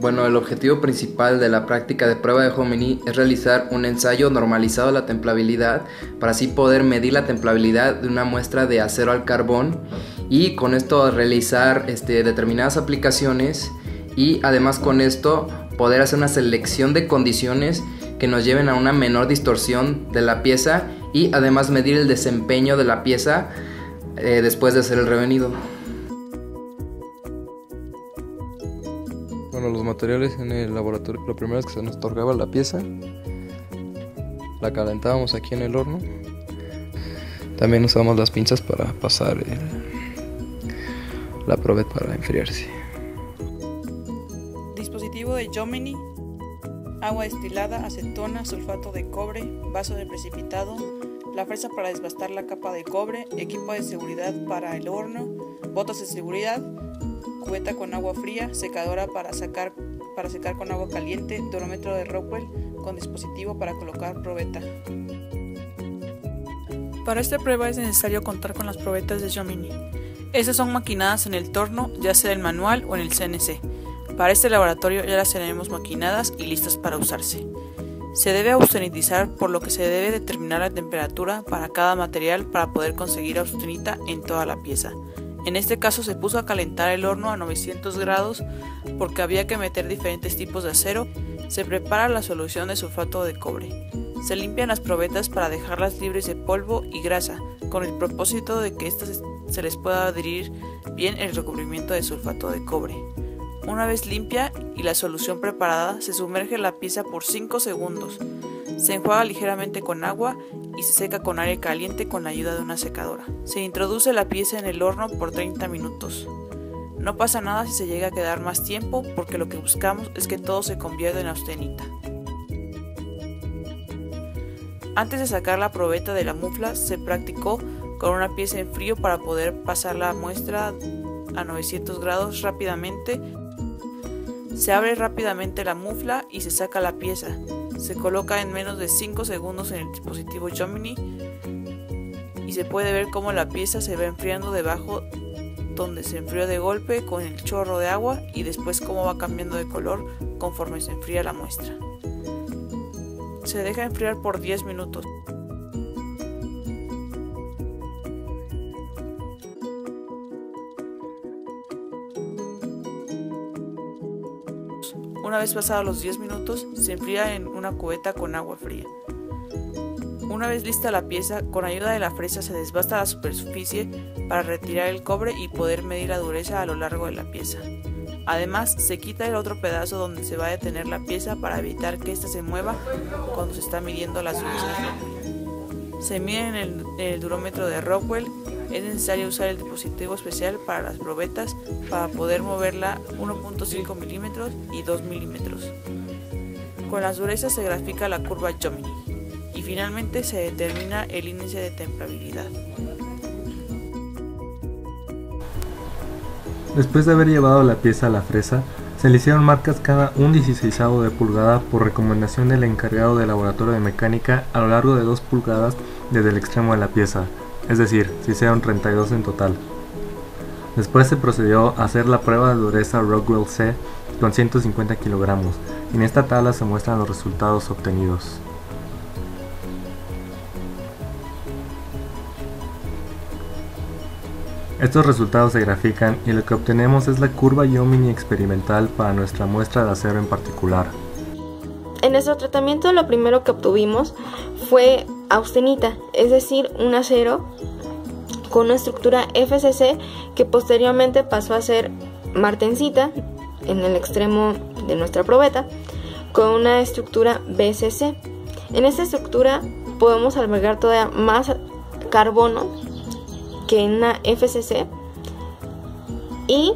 Bueno, el objetivo principal de la práctica de prueba de Jomini es realizar un ensayo normalizado de la templabilidad para así poder medir la templabilidad de una muestra de acero al carbón y con esto realizar determinadas aplicaciones y además con esto poder hacer una selección de condiciones que nos lleven a una menor distorsión de la pieza y además medir el desempeño de la pieza después de hacer el revenido. Bueno, los materiales en el laboratorio, lo primero es que se nos otorgaba la pieza, la calentábamos aquí en el horno, también usamos las pinzas para pasar la probeta para enfriarse. Dispositivo de Jomini: agua destilada, acetona, sulfato de cobre, vaso de precipitado, la fresa para desbastar la capa de cobre, equipo de seguridad para el horno, botas de seguridad, cubeta con agua fría, secadora para secar con agua caliente, durómetro de Rockwell con dispositivo para colocar probeta. Para esta prueba es necesario contar con las probetas de Jomini. Estas son maquinadas en el torno, ya sea el manual o en el CNC. Para este laboratorio ya las tenemos maquinadas y listas para usarse. Se debe austenitizar, por lo que se debe determinar la temperatura para cada material para poder conseguir austenita en toda la pieza. En este caso se puso a calentar el horno a 900 grados porque había que meter diferentes tipos de acero. Se prepara la solución de sulfato de cobre. Se limpian las probetas para dejarlas libres de polvo y grasa, con el propósito de que estas se les pueda adherir bien el recubrimiento de sulfato de cobre. Una vez limpia y la solución preparada, se sumerge la pieza por 5 segundos. Se enjuaga ligeramente con agua y se seca con aire caliente con la ayuda de una secadora. Se introduce la pieza en el horno por 30 minutos. No pasa nada si se llega a quedar más tiempo, porque lo que buscamos es que todo se convierta en austenita. Antes de sacar la probeta de la mufla, se practicó con una pieza en frío para poder pasar la muestra a 900 grados rápidamente. Se abre rápidamente la mufla y se saca la pieza. Se coloca en menos de 5 segundos en el dispositivo Jomini y se puede ver cómo la pieza se va enfriando debajo, donde se enfrió de golpe con el chorro de agua, y después cómo va cambiando de color conforme se enfría la muestra. Se deja enfriar por 10 minutos. Una vez pasados los 10 minutos, se enfría en una cubeta con agua fría. Una vez lista la pieza, con ayuda de la fresa se desbasta la superficie para retirar el cobre y poder medir la dureza a lo largo de la pieza. Además, se quita el otro pedazo donde se va a detener la pieza para evitar que ésta se mueva cuando se está midiendo las durezas. Se mide en el durómetro de Rockwell. Es necesario usar el dispositivo especial para las probetas para poder moverla 1.5 milímetros y 2 milímetros. Con las durezas se grafica la curva Jomini y finalmente se determina el índice de templabilidad. Después de haber llevado la pieza a la fresa, se le hicieron marcas cada 1/16 de pulgada por recomendación del encargado del laboratorio de mecánica a lo largo de 2 pulgadas desde el extremo de la pieza, es decir, se hicieron 32 en total. Después se procedió a hacer la prueba de dureza Rockwell C con 150 kilogramos, y en esta tabla se muestran los resultados obtenidos. Estos resultados se grafican y lo que obtenemos es la curva Jomini experimental para nuestra muestra de acero en particular. En nuestro tratamiento lo primero que obtuvimos fue austenita, es decir, un acero con una estructura FCC que posteriormente pasó a ser martensita en el extremo de nuestra probeta con una estructura BCC. En esta estructura podemos albergar todavía más carbono que en una FCC, y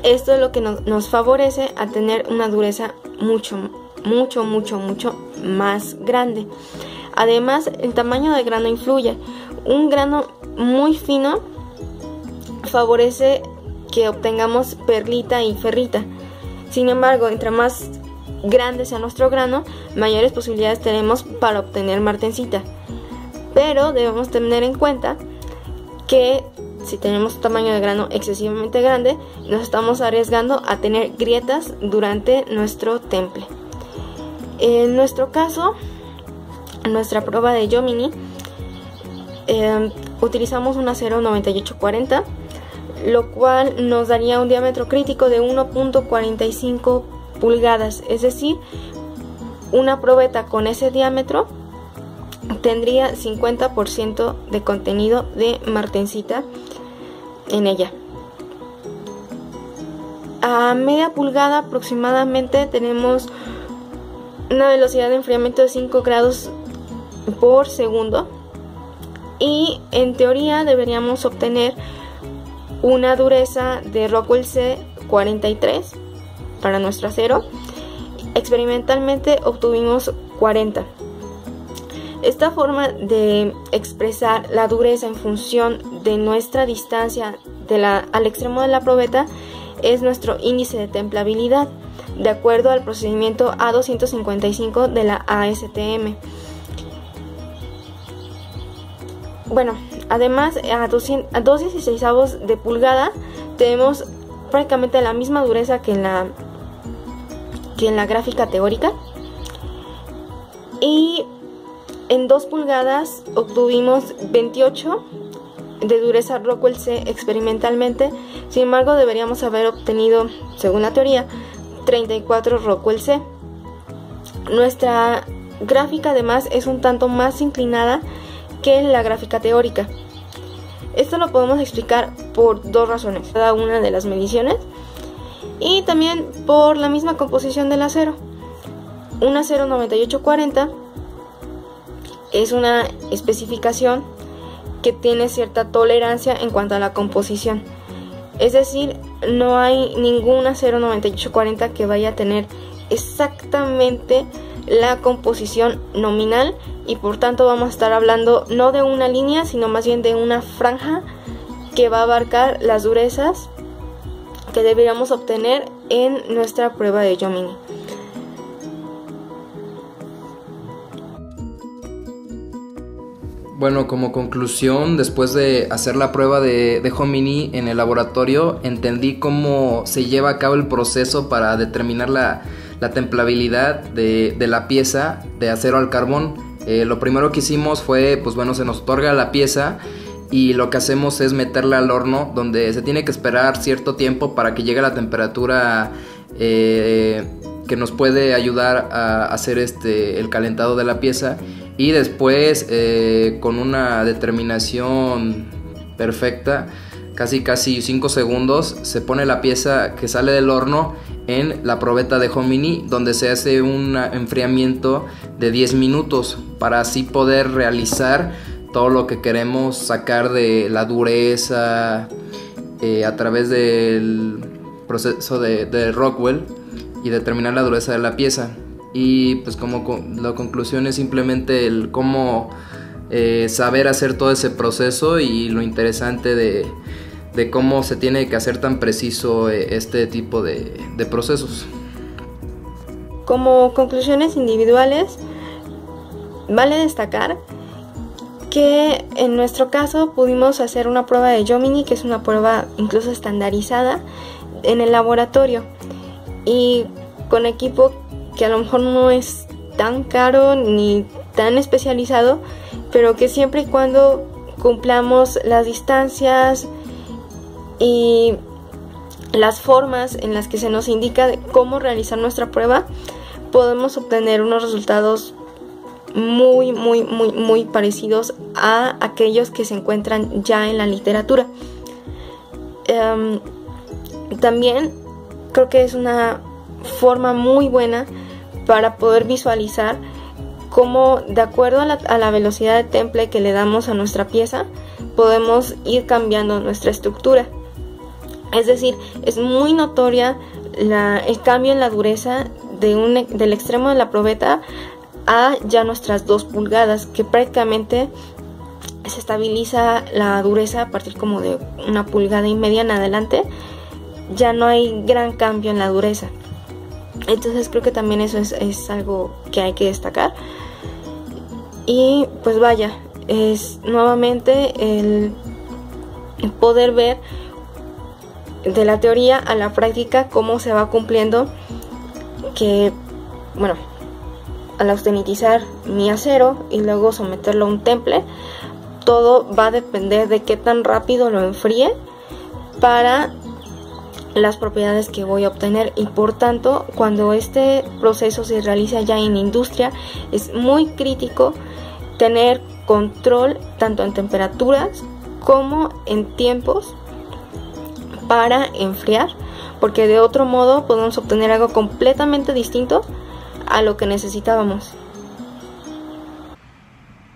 esto es lo que nos favorece a tener una dureza mucho más grande. Además, el tamaño del grano influye. Un grano muy fino favorece que obtengamos perlita y ferrita. Sin embargo, entre más grande sea nuestro grano, mayores posibilidades tenemos para obtener martensita. Pero debemos tener en cuenta que si tenemos un tamaño de grano excesivamente grande, nos estamos arriesgando a tener grietas durante nuestro temple. En nuestro caso, en nuestra prueba de Jomini, utilizamos un acero 9840, lo cual nos daría un diámetro crítico de 1.45 pulgadas, es decir, una probeta con ese diámetro tendría 50% de contenido de martensita en ella. A media pulgada aproximadamente tenemos una velocidad de enfriamiento de 5 grados por segundo y en teoría deberíamos obtener una dureza de Rockwell C43 para nuestro acero. Experimentalmente obtuvimos 40. Esta forma de expresar la dureza en función de nuestra distancia al extremo de la probeta es nuestro índice de templabilidad, de acuerdo al procedimiento A255 de la ASTM. Bueno, además a 2/16 de pulgada tenemos prácticamente la misma dureza que en la gráfica teórica, y en 2 pulgadas obtuvimos 28 de dureza Rockwell C experimentalmente. Sin embargo, deberíamos haber obtenido, según la teoría, 34 Rockwell C. Nuestra gráfica además es un tanto más inclinada que la gráfica teórica. Esto lo podemos explicar por 2 razones, cada una de las mediciones, y también por la misma composición del acero. Un acero 9840 es una especificación que tiene cierta tolerancia en cuanto a la composición, es decir, no hay ningún acero 9840 que vaya a tener exactamente la composición nominal, y por tanto vamos a estar hablando no de una línea, sino más bien de una franja que va a abarcar las durezas que deberíamos obtener en nuestra prueba de Jomini. Bueno, como conclusión, después de hacer la prueba de Jomini en el laboratorio, entendí cómo se lleva a cabo el proceso para determinar la templabilidad de la pieza de acero al carbón. Lo primero que hicimos fue, pues bueno, se nos otorga la pieza y lo que hacemos es meterla al horno, donde se tiene que esperar cierto tiempo para que llegue a la temperatura que nos puede ayudar a hacer el calentado de la pieza. Y después, con una determinación perfecta, casi 5 segundos, se pone la pieza que sale del horno en la probeta de Jomini, donde se hace un enfriamiento de 10 minutos para así poder realizar todo lo que queremos sacar de la dureza a través del proceso de Rockwell y determinar la dureza de la pieza. Y pues como la conclusión es simplemente el cómo saber hacer todo ese proceso y lo interesante de cómo se tiene que hacer tan preciso este tipo de procesos. Como conclusiones individuales, vale destacar que en nuestro caso pudimos hacer una prueba de Jomini, que es una prueba incluso estandarizada en el laboratorio y con equipo que a lo mejor no es tan caro ni tan especializado, pero que siempre y cuando cumplamos las distancias y las formas en las que se nos indica de cómo realizar nuestra prueba, podemos obtener unos resultados muy parecidos a aquellos que se encuentran ya en la literatura. También creo que es una forma muy buena para poder visualizar cómo, de acuerdo a la velocidad de temple que le damos a nuestra pieza, podemos ir cambiando nuestra estructura. Es decir, es muy notoria el cambio en la dureza del extremo de la probeta a ya nuestras 2 pulgadas, que prácticamente se estabiliza la dureza a partir como de 1,5 pulgadas en adelante. Ya no hay gran cambio en la dureza. Entonces creo que también eso es algo que hay que destacar. Y pues vaya, es nuevamente poder ver de la teoría a la práctica cómo se va cumpliendo, que bueno, al austenitizar mi acero y luego someterlo a un temple, todo va a depender de qué tan rápido lo enfríe para las propiedades que voy a obtener. Y por tanto, cuando este proceso se realiza ya en industria, es muy crítico tener control tanto en temperaturas como en tiempos para enfriar, porque de otro modo podemos obtener algo completamente distinto a lo que necesitábamos.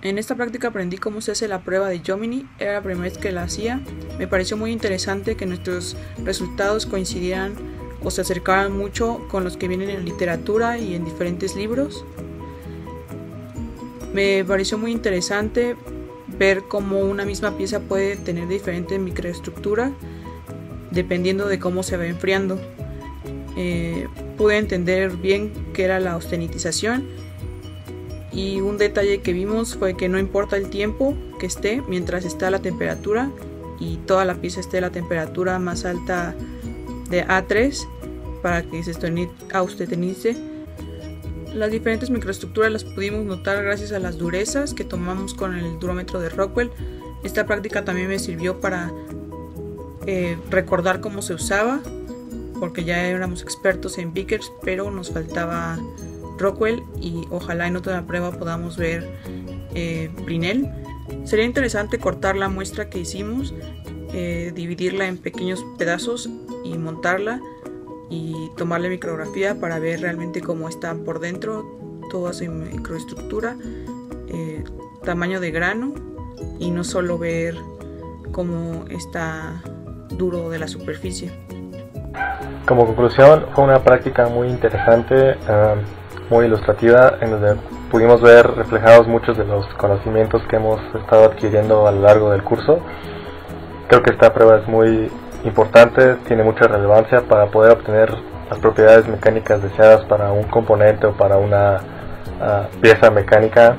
En esta práctica aprendí cómo se hace la prueba de Jominy. Era la primera vez que la hacía. Me pareció muy interesante que nuestros resultados coincidieran o se acercaran mucho con los que vienen en literatura y en diferentes libros. Me pareció muy interesante ver cómo una misma pieza puede tener diferente microestructura dependiendo de cómo se va enfriando. Pude entender bien qué era la austenitización. Y un detalle que vimos fue que no importa el tiempo que esté, mientras está la temperatura y toda la pieza esté a la temperatura más alta de A3 para que se austenice. Las diferentes microestructuras las pudimos notar gracias a las durezas que tomamos con el durómetro de Rockwell. Esta práctica también me sirvió para recordar cómo se usaba, porque ya éramos expertos en Vickers, pero nos faltaba Rockwell y ojalá en otra prueba podamos ver Brinell. Sería interesante cortar la muestra que hicimos, dividirla en pequeños pedazos y montarla y tomarle micrografía para ver realmente cómo está por dentro toda su microestructura, tamaño de grano, y no solo ver cómo está duro de la superficie. Como conclusión, fue una práctica muy interesante, muy ilustrativa, en donde pudimos ver reflejados muchos de los conocimientos que hemos estado adquiriendo a lo largo del curso. Creo que esta prueba es muy importante, tiene mucha relevancia para poder obtener las propiedades mecánicas deseadas para un componente o para una pieza mecánica.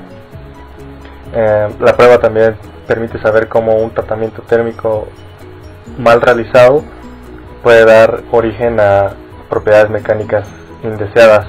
La prueba también permite saber cómo un tratamiento térmico mal realizado puede dar origen a propiedades mecánicas indeseadas.